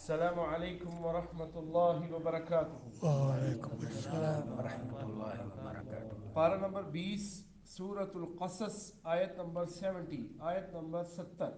السلام علیکم ورحمۃ اللہ وبرکاتہ۔ وعلیکم السلام ورحمۃ اللہ وبرکاتہ۔ پارہ نمبر 20، سورۃ القصص، آیت نمبر 70، آیت نمبر 70۔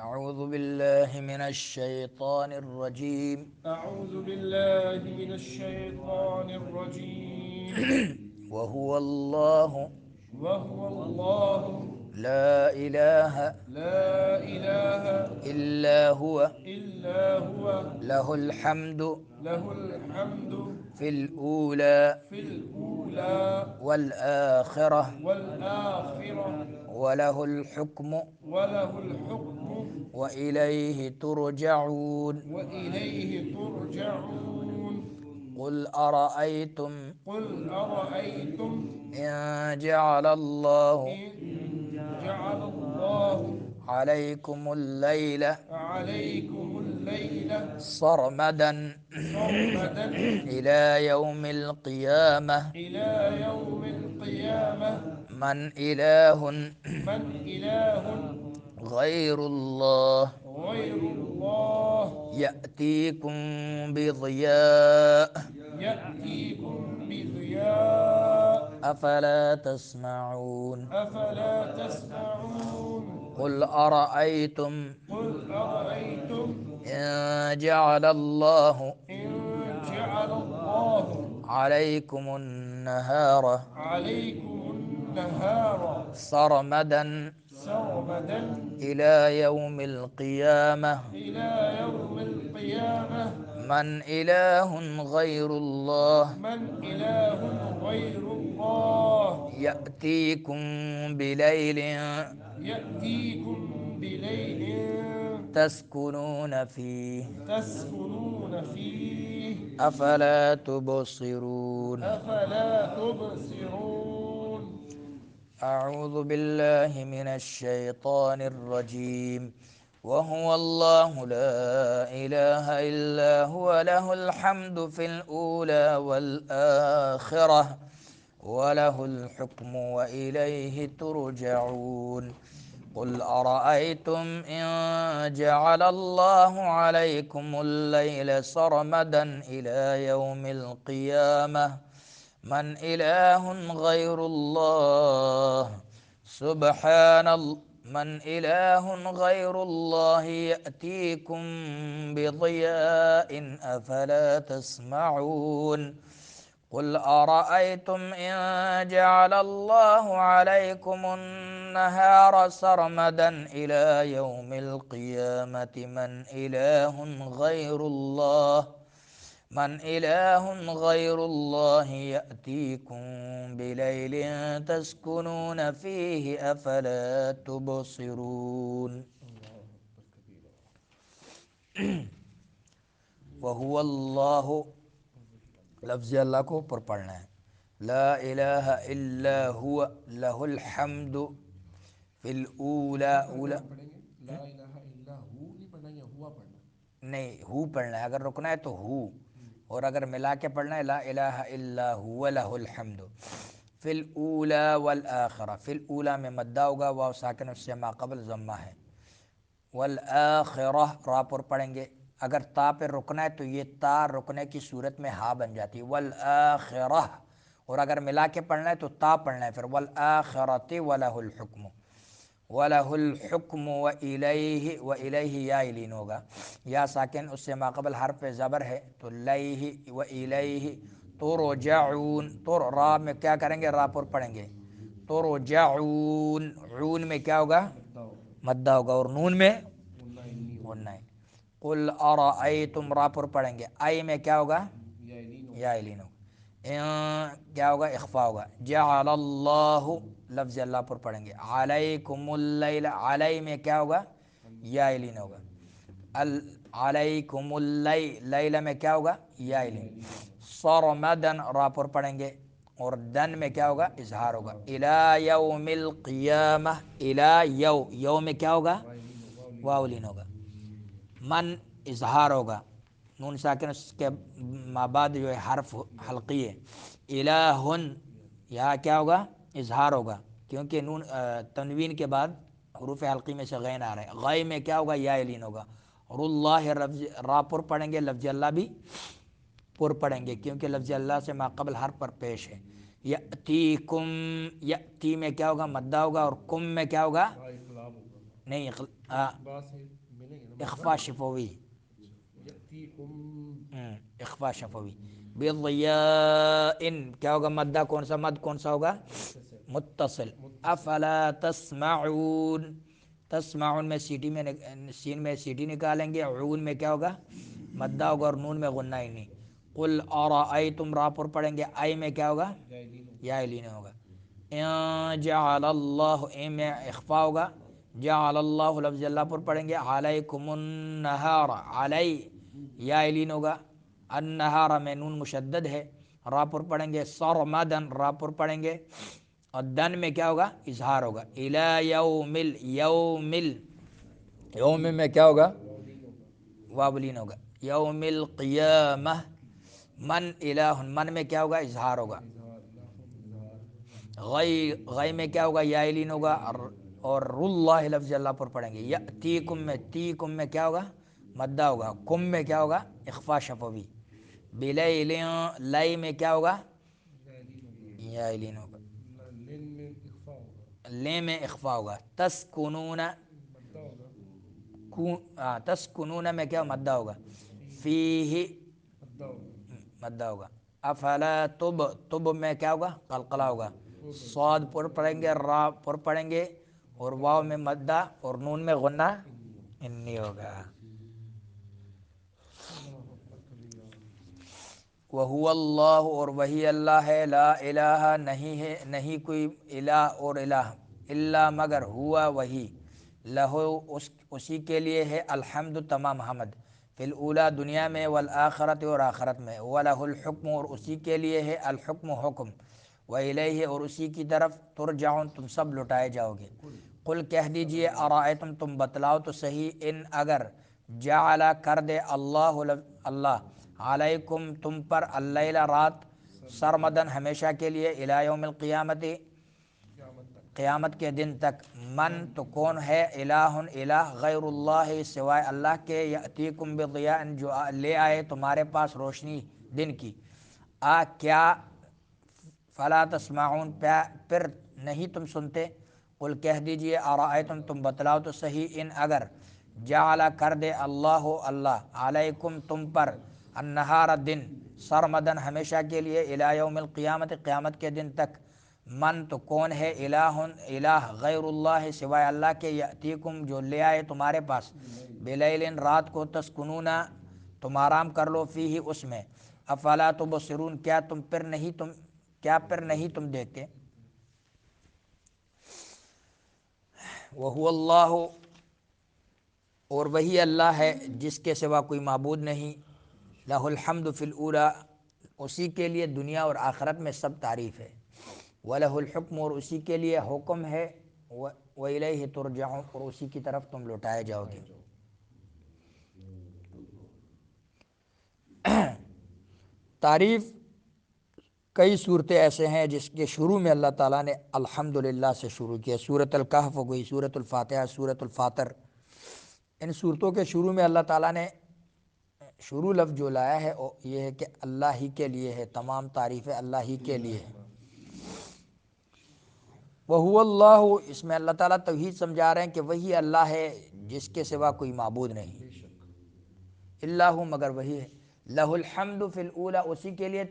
اعوذ باللہ من الشیطان الرجیم۔ اعوذ باللہ من الشیطان الرجیم۔ وهو اللہ وهو اللہ لا الہ لا الہ الا هو الا هو له الحمد له الحمد فی الاولی في الأولى والآخرہ والآخرة وله الحکم وله الحكم وإلیہ ترجعون۔ وإليه ترجعون۔ قل ارأیتم قل أرأيتم ان جعل اللہ إن جعل الله علیکم اللیل عليكم الليل سرمدا سرمدا إلى يوم القيامة إلى يوم القيامة من إله من إله غير الله غير الله يأتيكم بضياء يأتيكم بضياء أفلا تسمعون؟ أفلا تسمعون؟ قل أرأيتم قل أرأيتم إن جعل الله إن جعل الله عليكم النهار عليكم النهار سرمدا سرمدا إلى يوم القيامة إلى يوم القيامة من إله غير الله من إله غير الله يأتيكم بليل يأتيكم بليل تسكنون فيه تسكنون فيه أفلا تبصرون؟ أفلا تبصرون؟ أعوذ بالله من الشيطان الرجيم. وهو الله لا إله إلا هو له الحمد في الأولى والآخرة وله الحكم وإليه ترجعون. قل أرأيتم إن جعل الله عليكم الليل سرمدا إلى يوم القيامة من إله غير الله من إله غير الله يأتيكم بضياء أفلا تسمعون؟ قل أرأيتم إن جعل الله عليكم النهار سرمدا إلى يوم القيامة من إله غير الله يأتيكم بليل تسكنون فيه أفلا تبصرون؟ وهو اللہ، لفظ اللہ کو اوپر پڑھنا ہے۔ لا الہ الا هو لہ الحمد فی الاولی اولا پڑھیں گے لا الہ الا ہو نہیں پڑھنا، یا ہوا پڑھنا؟ نہیں، ہو پڑھنا ہے، اگر رکنا ہے تو ہو، اور اگر ملا کے پڑھنا ہے لا الہ الا هو لہ الحمد فی الاولی والآخرہ۔ فی الاولی میں مدہ ہوگا، واو ساکن اس سے ما قبل ضمہ ہے۔ والآخرہ را پر پڑھیں گے، اگر تا پہ رکنا ہے تو یہ تا رکنے کی صورت میں ہا بن جاتی ہے والآخرہ، اور اگر ملا کے پڑھنا ہے تو تا پڑھنا ہے پھر والآخرۃ وَلَهُ الْحُكْمُ وَلَهُ الْحُكْمُ وَإِلَيْهِ یا الین ہوگا، یا ساکن اس سے ماقبل حرف زبر ہے تو لیہ وَإِلَيْهِ ترجعون۔ تر را میں کیا کریں گے، را پر پڑھیں گے ترجعون، عون میں کیا ہوگا، مدہ ہوگا، اور نون میں غنہ ہے۔ قل ارأیتم را پر پڑھیں گے، آئی میں کیا ہوگا، یا الین ہوگا، کیا ہوگا، اخفا ہوگا۔ جعل اللہ، لفظ اللہ پر پڑھیں گے، علیکم اللیل، علی میں کیا ہوگا، یا الین ہوگا۔ علیکم اللیل میں کیا ہوگا، یا الین۔ سرمدن را پر پڑھیں گے، اور دن میں کیا ہوگا، اظہار ہوگا۔ الی یوم القیامہ، الی یو میں کیا ہوگا، واو الین ہوگا۔ من اظہار ہوگا، نون ساکن اس کے مابعد جو ہے حرف حلقی ہے۔ الہن، یہاں کیا ہوگا، اظہار ہوگا، کیونکہ نون تنوین کے بعد حروف حلقی میں سے غین آ رہا ہے۔ غی میں کیا ہوگا، یا الین ہوگا۔ اور اللہ را پر پڑھیں گے، لفظ اللہ بھی پر پڑھیں گے کیونکہ لفظ اللہ سے ماقبل حرف پر پیش ہے. یأتیکم، یأتی میں کیا ہوگا؟ مدہ ہوگا. اور کم میں کیا ہوگا؟ اقلاب ہوگا. نہیں بات سے ملیں گے نا. اخفا شفوی. یأتیکم. اخفا شفوی. بضیاء کیا ہوگا؟ مدہ کون سا مد کون سا ہوگا؟ متصل. افلا تسمعون، تسمعون میں سیٹی میں سین میں سیٹی نکالیں گے. عون میں کیا ہوگا؟ مدہ ہوگا. اور نون میں غنہ ہی نہیں. قل ارأیتم را پر پڑھیں گے. آئی میں کیا ہوگا؟ یا لین ہوگا. ان جعل اللہ، اے میں اخفا ہوگا. جعل اللہ لفظ اللہ پر پڑھیں گے. علیکم النہار، علی یا لین ہوگا. النہار میں نون مشدد ہے. را پر پڑھیں گے. سرمدن را پر پڑھیں گے. اور دن میں کیا ہوگا؟ اظہار ہوگا. الی یوم یوم یوم میں کیا ہوگا؟ واولین ہوگا. یوم القیامہ. من الہ، من میں کیا ہوگا؟ اظہار ہوگا. غی میں کیا ہوگا؟ یا لین ہوگا. اور اللہ لفظ اللہ پر پڑھیں گے. یأتیکم میں تیکم میں کیا ہوگا؟ مدہ ہوگا. کم میں کیا ہوگا؟ اخفا شفوی. بلیل، لائی میں کیا ہوگا؟ یا لین ہوگا. لین میں اخفا ہوگا. لے میں اخفا ہوگا. تسکنون، مدہ ہوگا. تسکنون میں کیا مدہ ہوگا؟ فیہ مدہ ہوگا. مدہ ہوگا. افلا تب، تب میں کیا ہوگا؟ قلقلہ ہوگا. صاد پر پڑھیں گے. را پر پڑھیں گے. اور واو میں مدہ. اور نون میں غنہ انی ہوگا. وہو اللہ، اور وہی اللہ ہے. لا الہ نہیں ہے، نہیں کوئی الہ اور الہ الا مگر ہوا وہی. لہو اسی کے لیے ہے. الحمد تمام حمد. فی الاولی دنیا میں. والآخرت اور آخرت میں. ولہ الحکم اور اسی کے لیے ہے الحکم حکم. وإلیہ اور اسی کی طرف. ترجعون تم سب لٹائے جاؤ گے. قل کہہ دیجئے. ارائیتم تم بتلاؤ تو صحیح. ان اگر جعل کر دے اللہ علیکم تم پر اللیل رات. سرمدن ہمیشہ کے لیے. الی یوم القیامت قیامت کے دن تک. من تو کون ہے؟ الہ الہ غیر اللہ سوائے اللہ کے. یأتیکم بضیاء جو لے آئے تمہارے پاس روشنی دن کی. کیا فلا تسمعون پھر نہیں تم سنتے. قل کہہ دیجئے. ارائیتم تم بتلاؤ تو صحیح. ان اگر جعل کر دے اللہ علیکم تم پر النہار دن. سرمدن ہمیشہ کے لیے. الی یوم القیامت قیامت کے دن تک. من تو کون ہے؟ الہ غیر اللہ سوائے اللہ کے. یأتیکم جو لے آئے تمہارے پاس. بلیل رات کو. تسکنون تم آرام کر لو. فیہ اس میں. افلا تبصرون کیا پھر نہیں تم دیکھتے. وہو اللہ اور وہی اللہ ہے جس کے سوا کوئی معبود نہیں. لہ الحمد فی الاولی اسی کے لیے دنیا اور آخرت میں سب تعریف ہے. وَلَهُ الحکم اور اسی کے لیے حکم ہے. وَإِلَيْهِ تُرْجَعُونَ اور اسی کی طرف تم لوٹائے جاؤ گے. تعریف کئی صورتیں ایسے ہیں جس کے شروع میں اللہ تعالیٰ نے الحمدللہ سے شروع کیا. سورۃ الکہف ہو گئی، سورۃ الفاتحہ، سورۃ الفاطر. ان صورتوں کے شروع میں اللہ تعالیٰ نے شروع لفظ جو لایا ہے یہ ہے کہ اللہ ہی کے لیے ہے. تمام تعریفیں اللہ ہی کے لیے ہے. وَهُوَ اللَّهُ اس میں اللہ تعالیٰ توحید سمجھا رہے ہیں کہ وہی اللہ ہے جس کے سوا کوئی معبود نہیں. اللہ مگر وہی ہے. لہ الحمد فی الاولی اسی کے لیے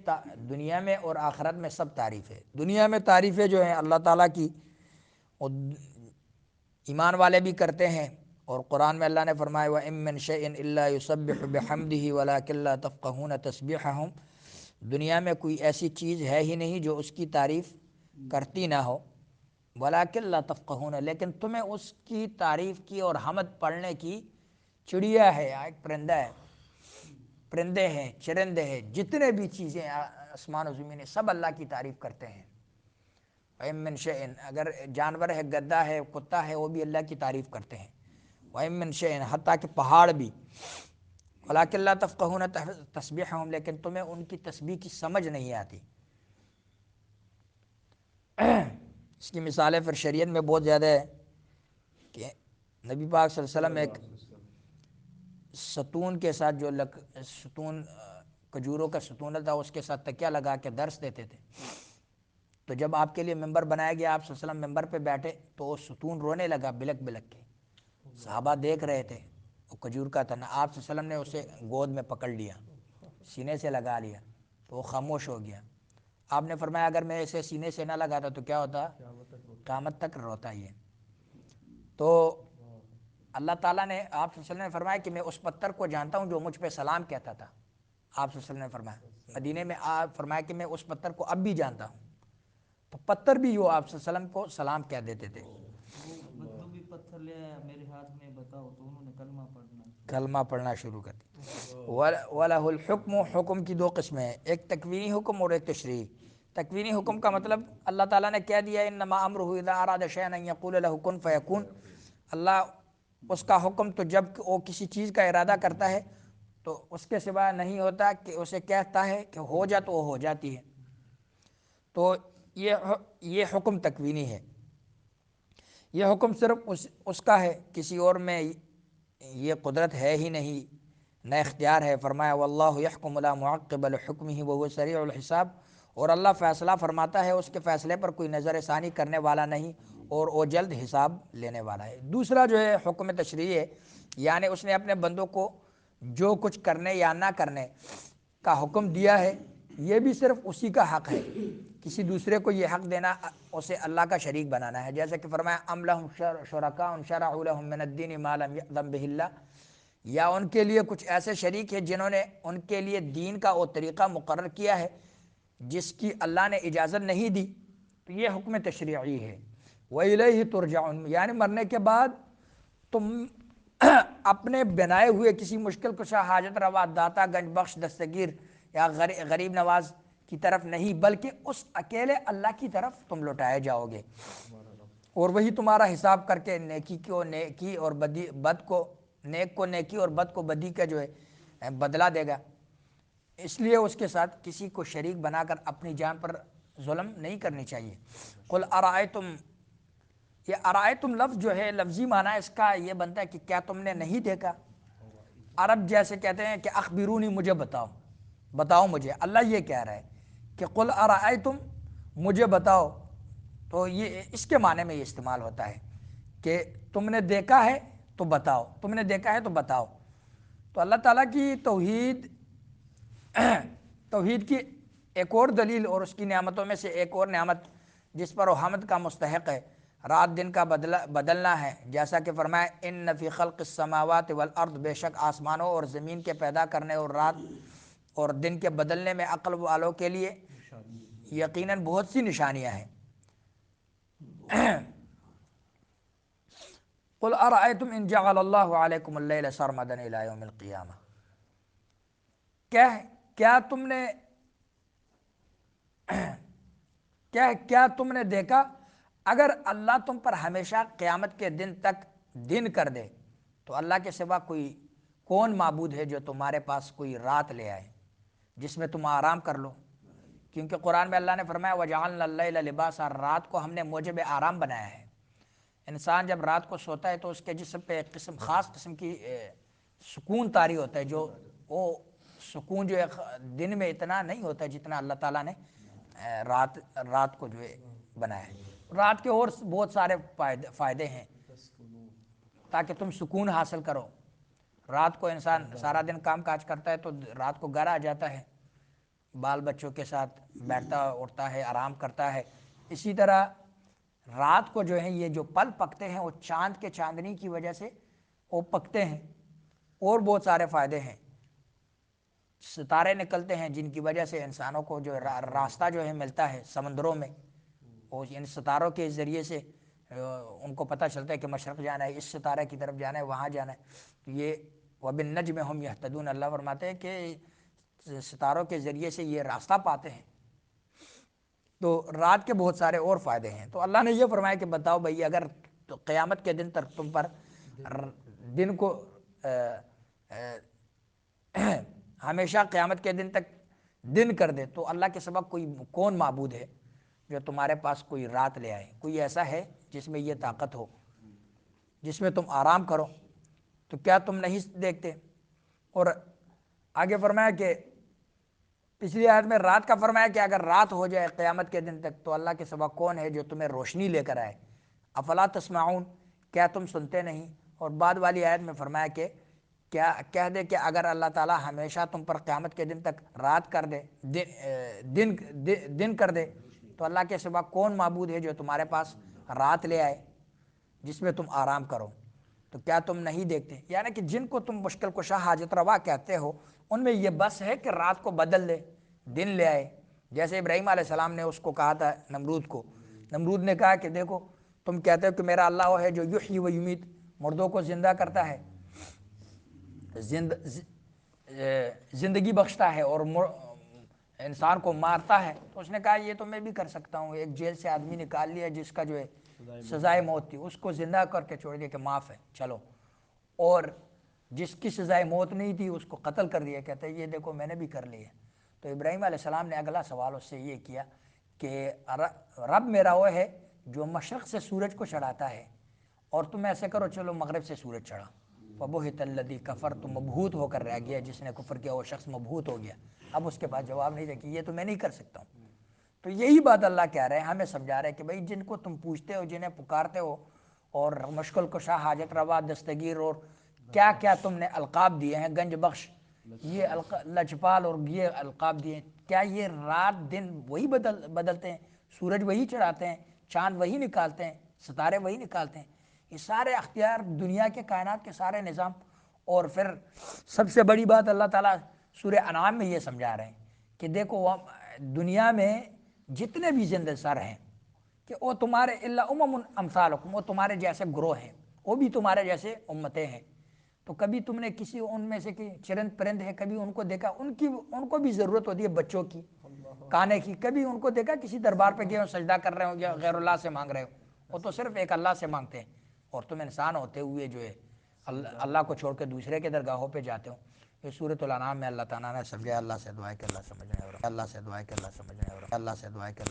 دنیا میں اور آخرت میں سب تعریف ہے. دنیا میں تعریفیں جو ہیں اللہ تعالیٰ کی ایمان والے بھی کرتے ہیں. اور قرآن میں اللہ نے فرمایا وَإِن مِّن شَيْءٍ إِلَّا يُسَبِّحُ بِحَمْدِهِ وَلَٰكِن لَّا تَفْقَهُونَ تَسْبِيحَهُمْ دنیا میں کوئی ایسی چیز ہے ہی نہیں جو اس کی تعریف کرتی نہ ہو. وَلَٰكِن لَّا تَفْقَهُونَ لیکن تمہیں اس کی تعریف کی اور حمد پڑھنے کی. چڑیا ہے، ایک پرندہ ہے، پرندے ہیں، چرندے ہیں، جتنے بھی چیزیں آسمان و زمین سب اللہ کی تعریف کرتے ہیں. وَإِن مِّن شَيْءٍ اگر جانور ہے، گدھا ہے، کتا ہے، وہ بھی اللہ کی تعریف کرتے ہیں. وَإِن مِّن شَيْءٍ حتیٰ کہ پہاڑ بھی. وَلَٰكِن لَّا تَفْقَهُونَ تَسْبِيحَهُمْ لیکن تمہیں ان کی تسبیح کی سمجھ نہیں آتی. اس کی مثالیں پھر شریعت میں بہت زیادہ ہے کہ نبی پاک صلی اللہ علیہ وسلم ایک ستون کے ساتھ جو ستون کھجوروں کا ستون تھا اس کے ساتھ تکیہ لگا کے درس دیتے تھے. تو جب آپ کے لیے ممبر بنایا گیا، آپ صلی اللہ علیہ وسلم ممبر پہ بیٹھے تو وہ ستون رونے لگا بلک بلک کے. صحابہ دیکھ رہے تھے، وہ کھجور کا تھا نا، آپ صلی اللہ علیہ وسلم نے اسے گود میں پکڑ لیا، سینے سے لگا لیا تو وہ خاموش ہو گیا. آپ نے فرمایا اگر میں اسے سینے سے نہ لگاتا تو کیا ہوتا؟ قیامت تک روتا یہ. تو اللہ تعالیٰ نے آپ صلی اللہ علیہ وسلم نے فرمایا کہ میں اس پتھر کو جانتا ہوں جو مجھ پہ سلام کہتا تھا. آپ صلی اللہ علیہ وسلم نے فرمایا مدینے میں، آپ فرمایا کہ میں اس پتھر کو اب بھی جانتا ہوں. تو پتھر بھی وہ آپ صلی اللہ علیہ وسلم کو سلام کہہ دیتے تھے. بدو بھی پتھر لے آیا میرے ہاتھ میں بتاؤ تو انہوں نے کلمہ پڑھنا شروع کر دی. وَلَهُ الْحُكْمُ، حکم کی دو قسمیں ہیں، ایک تکوینی حکم اور ایک تشریعی. تکوینی حکم کا مطلب اللہ تعالیٰ نے کہہ دیا انما امرہ اذا اراد شیئا ان یقول له کن فیکون. اللہ اس کا حکم تو جب وہ کسی چیز کا ارادہ کرتا ہے تو اس کے سوا نہیں ہوتا کہ اسے کہتا ہے کہ ہو جا تو وہ ہو جاتی ہے. تو یہ حکم تکوینی ہے. یہ حکم صرف اس کا ہے، کسی اور میں یہ قدرت ہے ہی نہیں، نہ اختیار ہے. فرمایا واللہ یحکم لا معقب لحکمہ وہو سریع الحساب. اور اللہ فیصلہ فرماتا ہے، اس کے فیصلے پر کوئی نظر ثانی کرنے والا نہیں اور وہ جلد حساب لینے والا ہے. دوسرا جو ہے حکم تشریعی ہے، یعنی اس نے اپنے بندوں کو جو کچھ کرنے یا نہ کرنے کا حکم دیا ہے یہ بھی صرف اسی کا حق ہے. کسی دوسرے کو یہ حق دینا اسے اللہ کا شریک بنانا ہے. جیسے کہ فرمایا ام لہم شرکاء شرعوا لهم من الدین ما لم یأذن بہ اللہ، یا ان کے لیے کچھ ایسے شریک ہیں جنہوں نے ان کے لیے دین کا وہ طریقہ مقرر کیا ہے جس کی اللہ نے اجازت نہیں دی. تو یہ حکم تشریعی ہے. وَإِلَيْهِ تُرْجَعُونَ، یعنی مرنے کے بعد تم اپنے بنائے ہوئے کسی مشکل کشا، حاجت روا، داتا، گنج بخش، دستگیر یا غریب نواز کی طرف نہیں، بلکہ اس اکیلے اللہ کی طرف تم لوٹائے جاؤ گے، اور وہی تمہارا حساب کر کے نیکی کو نیکی اور بد کو نیک کو نیکی اور بد کو بدی کا جو ہے بدلہ دے گا. اس لیے اس کے ساتھ کسی کو شریک بنا کر اپنی جان پر ظلم نہیں کرنی چاہیے. قل ارائیتم، یہ ارائیتم لفظ جو ہے لفظی معنی اس کا یہ بنتا ہے کہ کیا تم نے نہیں دیکھا. عرب جیسے کہتے ہیں کہ اخبرونی، مجھے بتاؤ، بتاؤ مجھے. اللہ یہ کہہ رہا ہے کہ قل ارائیتم، مجھے بتاؤ. تو یہ اس کے معنی میں یہ استعمال ہوتا ہے کہ تم نے دیکھا ہے تو بتاؤ، تم نے دیکھا ہے تو بتاؤ. تو اللہ تعالیٰ کی توحید کی ایک اور دلیل اور اس کی نعمتوں میں سے ایک اور نعمت جس پر وہ حمد کا مستحق ہے، رات دن کا بدلنا ہے. جیسا کہ فرمایا ان فی خلق السماوات والارض، بے شک آسمانوں اور زمین کے پیدا کرنے اور رات اور دن کے بدلنے میں عقل والوں کے لیے یقیناً بہت سی نشانیاں ہیں. قل ارأیتم ان جعل اللہ علیکم اللیل سرمدا الی یوم القیامہ، کیا تم نے دیکھا اگر اللہ تم پر ہمیشہ قیامت کے دن تک دن کر دے تو اللہ کے سوا کون معبود ہے جو تمہارے پاس کوئی رات لے آئے جس میں تم آرام کر لو. کیونکہ قرآن میں اللہ نے فرمایا وَجَعَلْنَا اللَّيْلَ لِبَاسًا، رات کو ہم نے موجب آرام بنایا ہے. انسان جب رات کو سوتا ہے تو اس کے جسم پہ ایک خاص قسم کی سکون طاری ہوتا ہے، جو وہ سکون جو ہے دن میں اتنا نہیں ہوتا جتنا اللہ تعالیٰ نے رات کو جو ہے بنایا ہے. رات کے اور بہت سارے فائدے ہیں تاکہ تم سکون حاصل کرو. رات کو انسان سارا دن کام کاج کرتا ہے تو رات کو گھر آ جاتا ہے، بال بچوں کے ساتھ بیٹھتا اٹھتا ہے، آرام کرتا ہے. اسی طرح رات کو جو ہے یہ جو پل پکتے ہیں وہ چاند کے چاندنی کی وجہ سے وہ پکتے ہیں. اور بہت سارے فائدے ہیں. ستارے نکلتے ہیں جن کی وجہ سے انسانوں کو جو راستہ جو ہے ملتا ہے سمندروں میں، اور ان ستاروں کے ذریعے سے ان کو پتہ چلتا ہے کہ مشرق جانا ہے، اس ستارے کی طرف جانا ہے، وہاں جانا ہے. یہ وَبِالنَّجْمِ هُمْ يَهْتَدُونَ، اللہ فرماتے ہیں کہ ستاروں کے ذریعے سے یہ راستہ پاتے ہیں. تو رات کے بہت سارے اور فائدے ہیں. تو اللہ نے یہ فرمایا کہ بتاؤ بھئی اگر تو قیامت کے دن تک تم پر دن کو ہمیشہ قیامت کے دن تک دن کر دے تو اللہ کے سوا کون معبود ہے جو تمہارے پاس کوئی رات لے آئے. کوئی ایسا ہے جس میں یہ طاقت ہو، جس میں تم آرام کرو. تو کیا تم نہیں دیکھتے اور آگے فرمایا کہ پچھلی آیت میں رات کا فرمایا کہ اگر رات ہو جائے قیامت کے دن تک تو اللہ کے سوا کون ہے جو تمہیں روشنی لے کر آئے؟ افلا تسمعون، کیا تم سنتے نہیں؟ اور بعد والی آیت میں فرمایا کہ کیا کہہ دے کہ اگر اللہ تعالیٰ ہمیشہ تم پر قیامت کے دن تک رات کر دے، دن کر دے، تو اللہ کے سوا کون معبود ہے جو تمہارے پاس رات لے آئے جس میں تم آرام کرو؟ تو کیا تم نہیں دیکھتے؟ یعنی کہ جن کو تم مشکل کشا حاجت روا کہتے ہو ان میں یہ بس ہے کہ رات کو بدل دے، دن لے آئے، جیسے ابراہیم علیہ السلام نے اس کو کہا تھا نمرود کو۔ نمرود نے کہا کہ دیکھو تم کہتے ہو کہ میرا اللہ وہ ہے جو یحیی و یمیت، مردوں کو زندہ کرتا ہے، زندگی بخشتا ہے، اور انسان کو مارتا ہے۔ تو اس نے کہا یہ تو میں بھی کر سکتا ہوں، ایک جیل سے آدمی نکال لیا جس کا جو ہے سزائے موت تھی، اس کو زندہ کر کے چھوڑ دیا کہ معاف ہے چلو، اور جس کی سزائے موت نہیں تھی اس کو قتل کر دیا، کہتا ہے یہ دیکھو میں نے بھی کر لی ہے۔ تو ابراہیم علیہ السلام نے اگلا سوال اس سے یہ کیا کہ رب میرا وہ ہے جو مشرق سے سورج کو چڑھاتا ہے، اور تم ایسے کرو چلو مغرب سے سورج چڑھا۔ فبہت الذی کفر، تو مبہوت ہو کر رہ گیا جس نے کفر کیا، وہ شخص مبہوت ہو گیا۔ اب اس کے بعد جواب نہیں دے کہ یہ تو میں نہیں کر سکتا ہوں۔ تو یہی بات اللہ کہہ رہے ہیں، ہمیں سمجھا رہے ہیں کہ بھئی جن کو تم پوچھتے ہو، جنہیں پکارتے ہو، اور مشکل کشا، حاجت روا، دستگیر، اور کیا کیا تم نے القاب دیے ہیں، گنج بخش، یہ لجپال، اور یہ القاب دیے ہیں، کیا یہ رات دن وہی بدلتے ہیں؟ سورج وہی چڑھاتے ہیں، چاند وہی نکالتے ہیں، ستارے وہی نکالتے ہیں؟ یہ سارے اختیار دنیا کے کائنات کے سارے نظام۔ اور پھر سب سے بڑی بات اللہ تعالیٰ سورہ انعام میں یہ سمجھا رہے ہیں کہ دیکھو دنیا میں جتنے بھی زندہ سر ہیں کہ وہ تمہارے الا امم امثالکم، وہ تمہارے جیسے گروہ ہیں، وہ بھی تمہارے جیسے امتیں ہیں۔ تو کبھی تم نے کسی ان میں سے کہ چرند پرند ہے کبھی ان کو دیکھا، ان کو بھی ضرورت ہوتی ہے بچوں کی، کھانے کی، کبھی ان کو دیکھا کسی دربار پہ گئے ہو سجدہ کر رہے ہو یا غیر اللہ سے مانگ رہے ہو؟ وہ تو صرف ایک اللہ سے مانگتے ہیں، اور تم انسان ہوتے ہوئے جو ہے اللہ کو چھوڑ کے دوسرے کے درگاہوں پہ جاتے ہو۔ یہ سورۃ الانعام میں اللہ تعالیٰ نے سمجھایا۔ اللہ سے دعا ہے کہ اللہ سمجھنے اور اللہ سے دعا ہے کہ اللہ سمجھنے اور اللہ سے دعا ہے کہ اللہ